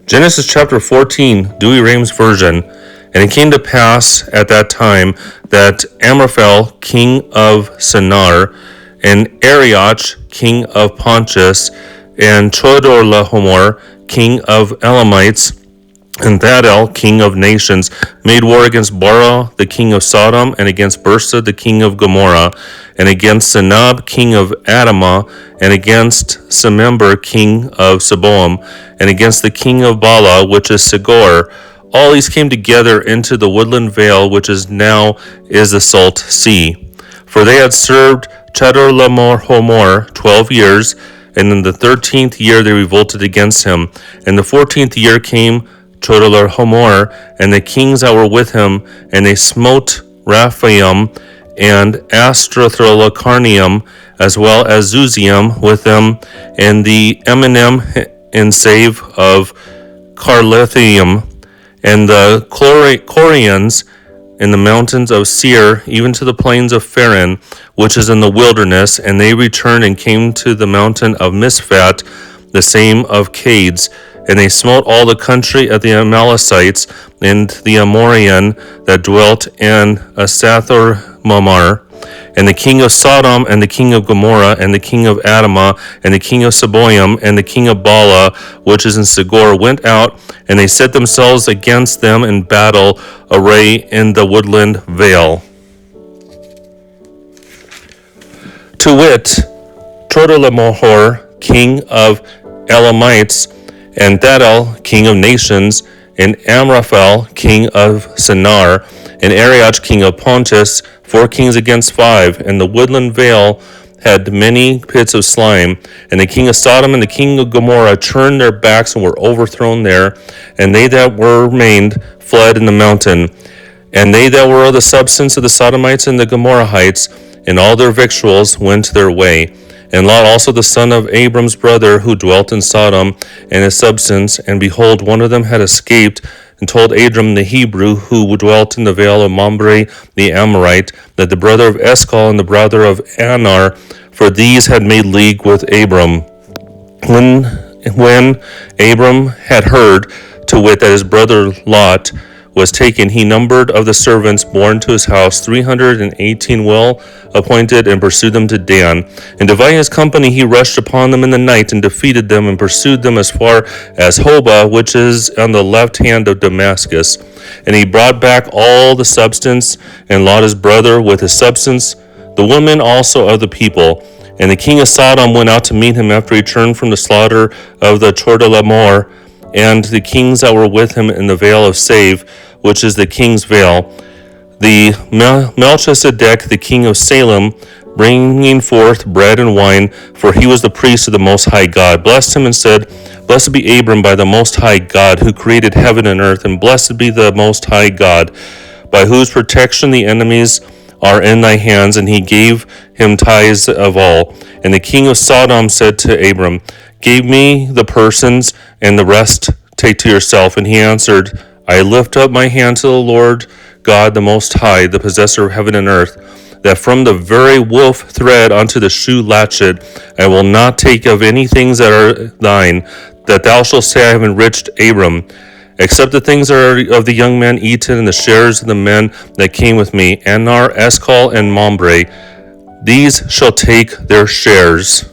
Genesis chapter 14, Douay Rheims version. And it came to pass at that time that Amraphel, king of Shinar, and Arioch, king of Pontus, and Chedorlaomer, king of Elamites, and Thadel, king of nations, made war against Bera, the king of Sodom, and against Bursa, the king of Gomorrah, and against Sinab, king of Admah, and against Semember, king of Seboim, and against the king of Bala, which is Segor. All these came together into the woodland vale, which is now is the Salt Sea. For they had served Chedorlaomer 12 years, and in the 13th year they revolted against him. And the 14th year came Chedorlaomer and the kings that were with him, and they smote Rephaim and Astrothalacarnium, as well as Zuzium with them, and the Eminim and Save of Carlethium, and the Corians in the mountains of Seir, even to the plains of Pharan, which is in the wilderness. And they returned and came to the mountain of Misphat, the same of Cades. And they smote all the country of the Amalekites and the Amorian that dwelt in Asathor-Mamar, and the king of Sodom, and the king of Gomorrah, and the king of Admah, and the king of Seboim, and the king of Bala, which is in Segor, went out, and they set themselves against them in battle array in the woodland vale. To wit, Chedorlaomer, king of Elamites, and Thadel, king of nations, and Amraphel, king of Shinar, and Arioch, king of Pontus, 4 kings against 5. And the woodland vale had many pits of slime. And the king of Sodom and the king of Gomorrah turned their backs and were overthrown there. And they that were remained fled in the mountain. And they that were of the substance of the Sodomites and the Gomorrahites, and all their victuals went their way. And Lot also the son of Abram's brother, who dwelt in Sodom, and his substance, and behold, one of them had escaped, and told Abram the Hebrew, who dwelt in the vale of Mamre the Amorite, that the brother of Eshcol and the brother of Anar, for these had made league with Abram. When Abram had heard, to wit, that his brother Lot was taken, he numbered of the servants born to his house 318 well appointed, and pursued them to Dan. And dividing his company, he rushed upon them in the night, and defeated them, and pursued them as far as Hobah, which is on the left hand of Damascus. And he brought back all the substance, and Lot his brother with his substance, the women also of the people. And the king of Sodom went out to meet him after he turned from the slaughter of the Chedorlaomer, and the kings that were with him in the vale of Save, which is the king's vale. The Melchizedek, the king of Salem, bringing forth bread and wine, for he was the priest of the Most High God, blessed him and said, Blessed be Abram by the Most High God, who created heaven and earth, and blessed be the Most High God, by whose protection the enemies are in thy hands. And he gave him tithes of all. And the king of Sodom said to Abram, Give me the persons, and the rest take to yourself. And he answered, I lift up my hand to the Lord God the Most High, the possessor of heaven and earth, that from the very wolf thread unto the shoe latchet I will not take of any things that are thine, that thou shalt say I have enriched Abram, except the things that are of the young men eaten, and the shares of the men that came with me, Anar, Eshcol, and Mamre. These shall take their shares.